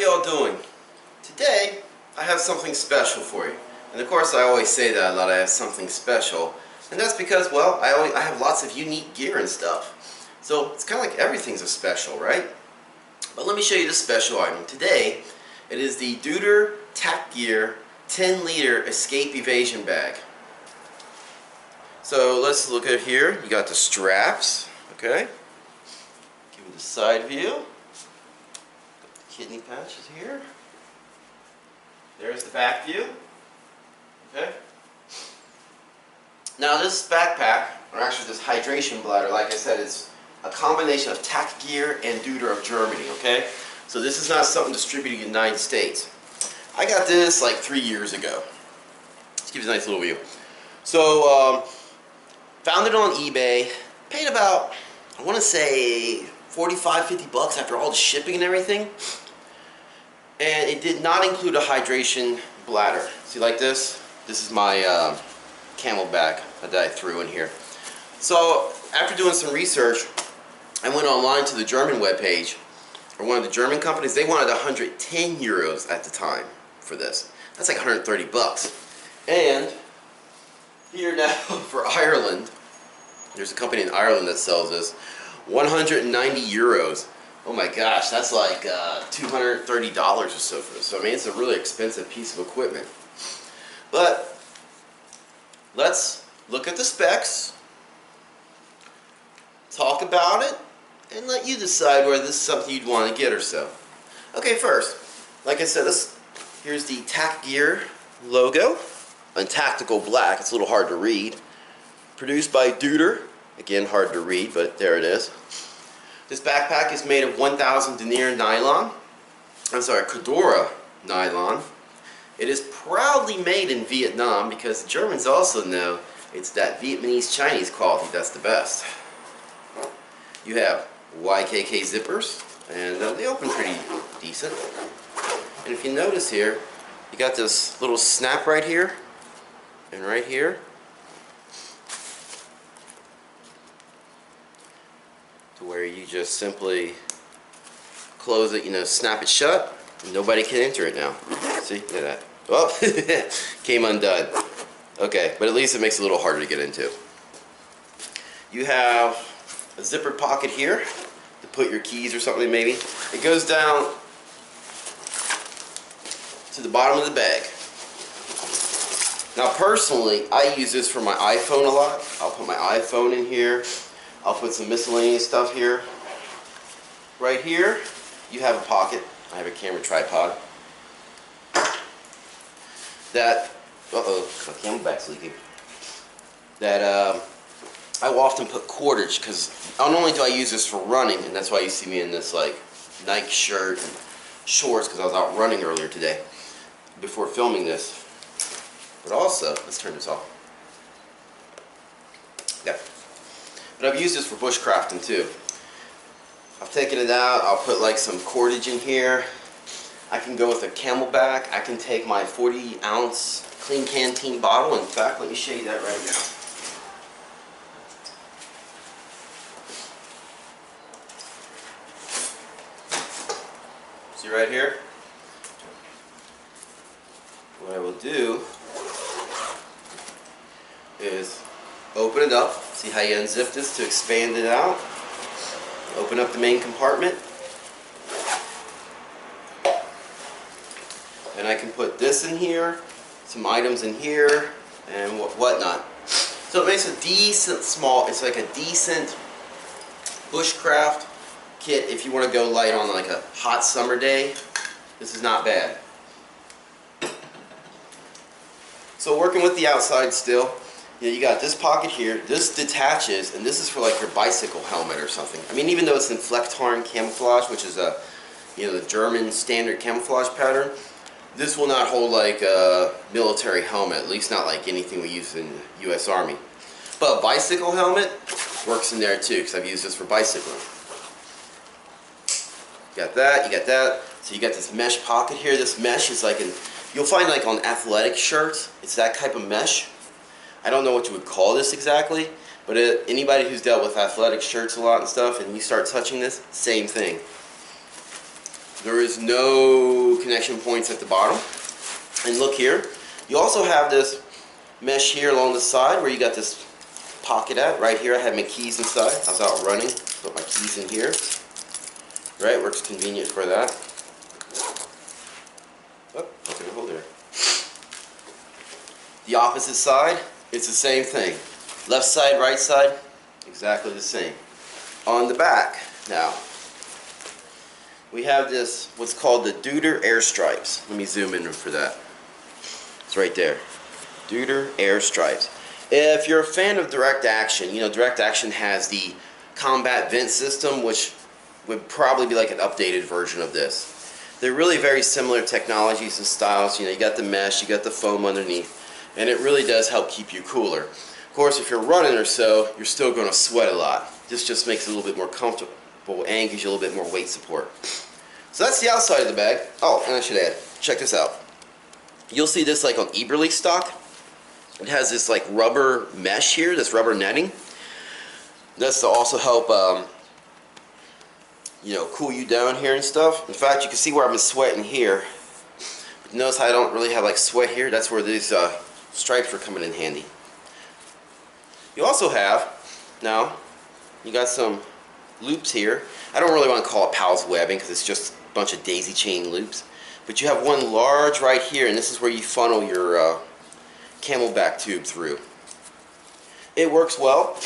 y'all doing? Today I have something special for you. And of course I always say that a lot, I have something special. And that's because, well, I have lots of unique gear and stuff. So it's kind of like everything's a special, right? But let me show you the special item. Today it is the Deuter Tacgear 10-liter Escape Evasion bag. So let's look at here. You got the straps, okay? Give me the side view. Got the kidney patches here. There's the back view. Okay. Now this backpack, or actually this hydration bladder, like I said, it's a combination of Tacgear and Deuter of Germany, okay? So this is not something distributed in the United States. I got this like 3 years ago. Let's give you a nice little view. So, found it on eBay, paid about, I want to say, 45-50 bucks after all the shipping and everything. And it did not include a hydration bladder. See, like this? This is my camel bag that I threw in here. So, after doing some research, I went online to the German webpage, or one of the German companies. They wanted 110 euros at the time for this. That's like 130 bucks. And here now for Ireland, there's a company in Ireland that sells this, 190 euros. Oh my gosh, that's like $230 or so for this. So I mean, it's a really expensive piece of equipment. But let's look at the specs, talk about it, and let you decide whether this is something you'd want to get or so. Okay, first, like I said, here's the Tacgear logo in tactical black. It's a little hard to read. Produced by Deuter. Again, hard to read, but there it is. This backpack is made of 1000 denier nylon. I'm sorry, Cordura nylon. It is proudly made in Vietnam because the Germans also know it's that Vietnamese Chinese quality that's the best. You have YKK zippers, and they open pretty decent. And if you notice here, you got this little snap right here and right here. To where you just simply close it, snap it shut, and nobody can enter it now. See, look at that. Well, came undone. Okay, but at least it makes it a little harder to get into. You have a zippered pocket here to put your keys or something maybe. It goes down to the bottom of the bag. Now personally, I use this for my iPhone a lot. I'll put my iPhone in here. I'll put some miscellaneous stuff here. Right here, you have a pocket. I have a camera tripod. That, my camera back's leaking. That I will often put cordage, because not only do I use this for running, and that's why you see me in this like Nike shirt and shorts, because I was out running earlier today before filming this. But also, let's turn this off. Yeah. But I've used this for bushcrafting too. I've taken it out, I'll put like some cordage in here. I can go with a camelback. I can take my 40-ounce clean canteen bottle. In fact, let me show you that right now. See right here? What I will do is open it up. See how you unzip this to expand it out. Open up the main compartment. And I can put this in here, some items in here, and whatnot. So it makes a decent small, it's like a decent bushcraft kit if you want to go light on like a hot summer day. This is not bad. So working with the outside still, you got this pocket here, this detaches, and this is for like your bicycle helmet or something. I mean, even though it's in Flecktarn camouflage, which is a, the German standard camouflage pattern, this will not hold like a military helmet, at least not like anything we use in the US Army. But a bicycle helmet works in there too, because I've used this for bicycling. You got that, you got that. So you got this mesh pocket here. This mesh is like you'll find like on athletic shirts, it's that type of mesh. I don't know what you would call this exactly, but anybody who's dealt with athletic shirts a lot and stuff, and you start touching this, same thing. There is no connection points at the bottom. And look here, you also have this mesh here along the side where you got this pocket at. Right here I had my keys inside. I was out running, put my keys in here. Right, works convenient for that. Oh, okay, hold there. The opposite side, it's the same thing. Left side, right side, exactly the same. On the back, now, we have this, what's called the Deuter air stripes. Let me zoom in for that. It's right there. Deuter air stripes. If you're a fan of direct action, you know, direct action has the combat vent system, which would probably be like an updated version of this. They're really very similar technologies and styles. You know, you got the mesh, you got the foam underneath, and it really does help keep you cooler. Of course, if you're running or so, you're still going to sweat a lot. This just makes it a little bit more comfortable and gives you a little bit more weight support. So that's the outside of the bag. Oh, and I should add, check this out. You'll see this like on Eberle stock. It has this like rubber mesh here, this rubber netting. That's to also help you know, cool you down here and stuff. In fact, you can see where I've been sweating here. But notice how I don't really have like sweat here. That's where these stripes are coming in handy. You also have, now, you got some loops here. I don't really want to call it Powell's webbing because it's just a bunch of daisy chain loops. But you have one large right here, and this is where you funnel your camelback tube through. It works well.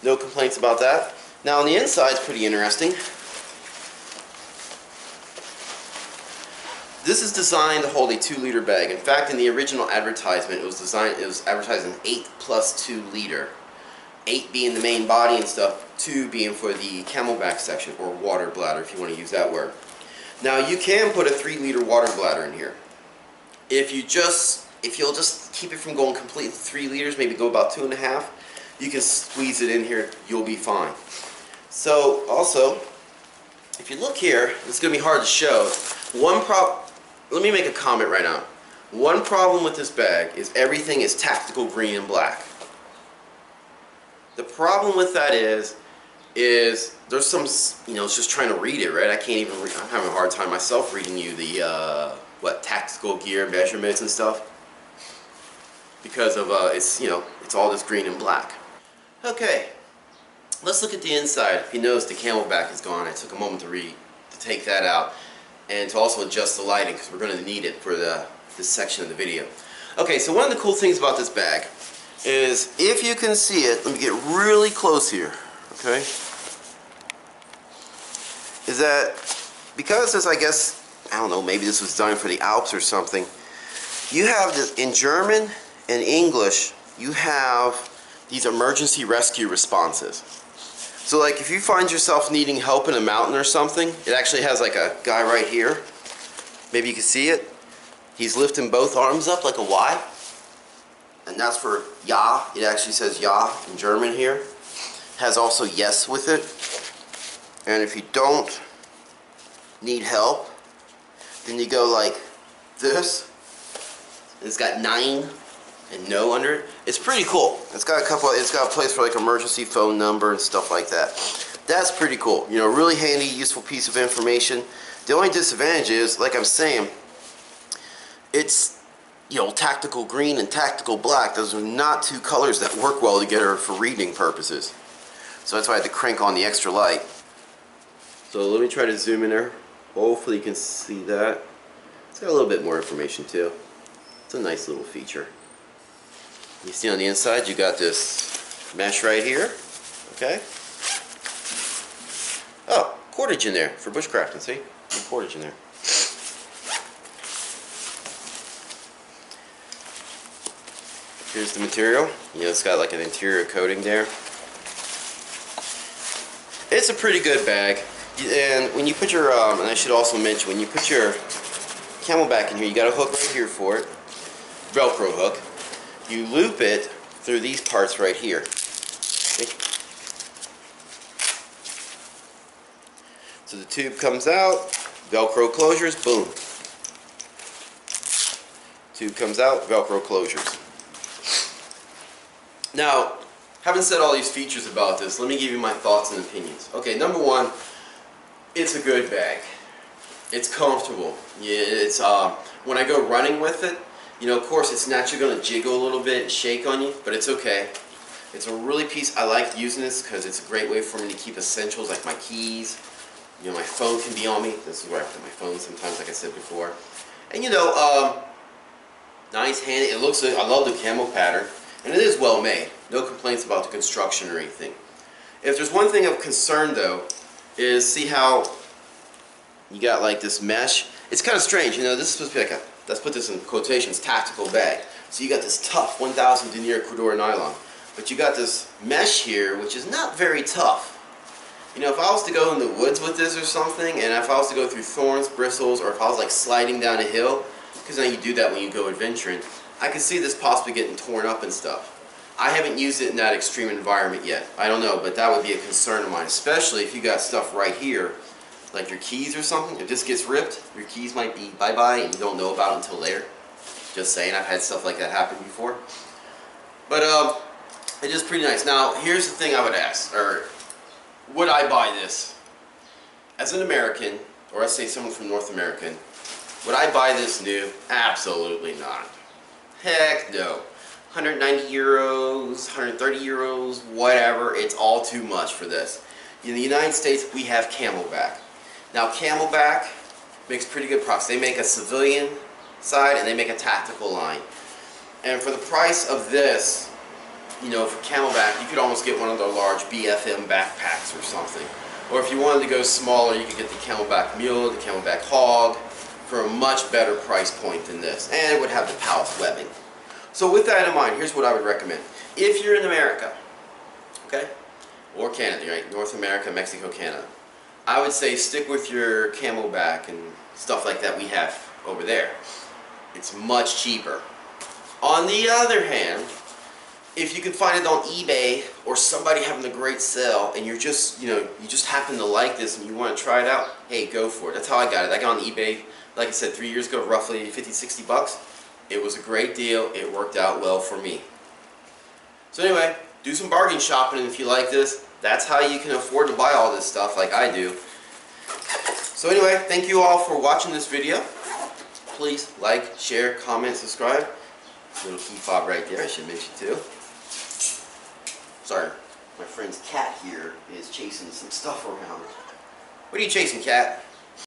No complaints about that. Now on the inside is pretty interesting. This is designed to hold a 2-liter bag. In fact, in the original advertisement, it was advertised an 8 plus 2 liter. 8 being the main body and stuff, 2 being for the camelback section, or water bladder if you want to use that word. Now you can put a 3-liter water bladder in here. If you'll just keep it from going completely 3 liters, maybe go about 2.5, you can squeeze it in here, you'll be fine. So also, if you look here, it's going to be hard to show. Let me make a comment right now. One problem with this bag is everything is tactical green and black. The problem with that is there's some, you know, it's just trying to read it, right? I can't even read, I'm having a hard time myself reading you the, tactical gear measurements and stuff. Because of, it's, you know, it's all this green and black. Okay, let's look at the inside. If you notice the camelback is gone, I took a moment to take that out. And to also adjust the lighting, because we're going to need it for this section of the video. Okay, so one of the cool things about this bag is, if you can see it, let me get really close here, okay, is that because this, I guess, I don't know, maybe this was designed for the Alps or something, you have this, in German and English, you have these emergency rescue responses. So like if you find yourself needing help in a mountain or something, it actually has like a guy right here. Maybe you can see it. He's lifting both arms up like a Y. And that's for Ja. It actually says Ja in German here. Has also yes with it. And if you don't need help, then you go like this. It's got 9 and no under it. It's pretty cool. It's got a place for like emergency phone number and stuff like that. That's pretty cool. You know, really handy, useful piece of information. The only disadvantage is, like I'm saying, it's, you know, tactical green and tactical black. Those are not 2 colors that work well together for reading purposes. So that's why I had to crank on the extra light. So let me try to zoom in there. Hopefully you can see that. It's got a little bit more information too. It's a nice little feature. You see on the inside you got this mesh right here, okay? Oh, cordage in there for bushcrafting, see? Cordage in there. Here's the material. You know, it's got like an interior coating there. It's a pretty good bag. And when you put your, and I should also mention, when you put your camelback in here, you got a hook right here for it. Velcro hook. You loop it through these parts right here. Okay. So the tube comes out, Velcro closures, boom. Tube comes out, Velcro closures. Now, having said all these features about this, let me give you my thoughts and opinions. Okay, number one, it's a good bag. It's comfortable. Yeah, it's when I go running with it, you know, of course it's naturally going to jiggle a little bit and shake on you, but it's okay. It's a really piece. I like using this because it's a great way for me to keep essentials like my keys. You know, my phone can be on me. This is where I put my phone sometimes, like I said before. And you know, nice handy. It looks. I love the camo pattern, and it is well made. No complaints about the construction or anything. If there's one thing of concern though, is see how you got like this mesh. It's kind of strange, you know. This is supposed to be like a, let's put this in quotations, tactical bag. So you got this tough 1000 denier Ecuador nylon, but you got this mesh here, which is not very tough. You know, if I was to go in the woods with this or something, and if I was to go through thorns, bristles, or if I was like sliding down a hill, because now you do that when you go adventuring, I could see this possibly getting torn up and stuff. I haven't used it in that extreme environment yet. I don't know, but that would be a concern of mine, especially if you got stuff right here, like your keys or something. If this gets ripped, your keys might be bye-bye and you don't know about it until later. Just saying, I've had stuff like that happen before. But it is pretty nice. Now, here's the thing I would ask, or would I buy this? As an American, or let's say someone from North America, would I buy this new? Absolutely not. Heck no. 190 euros, 130 euros, whatever, it's all too much for this. In the United States, we have Camelback. Now, Camelback makes pretty good products. They make a civilian side and they make a tactical line. And for the price of this, you know, for Camelback, you could almost get one of their large BFM backpacks or something. Or if you wanted to go smaller, you could get the Camelback Mule, the Camelback Hog, for a much better price point than this. And it would have the Palace webbing. So with that in mind, here's what I would recommend. If you're in America, okay, or Canada, right, North America, Mexico, Canada, I would say stick with your Camelback and stuff like that we have over there. It's much cheaper. On the other hand, if you can find it on eBay or somebody having a great sale and you're just, you know, you just happen to like this and you want to try it out, hey, go for it. That's how I got it. I got on eBay, like I said, 3 years ago, roughly 50, 60 bucks. It was a great deal. It worked out well for me. So anyway, do some bargain shopping if you like this. That's how you can afford to buy all this stuff like I do. So anyway, thank you all for watching this video. Please like, share, comment, subscribe. Little key fob right there, I should mention too. Sorry, my friend's cat here is chasing some stuff around. What are you chasing, cat?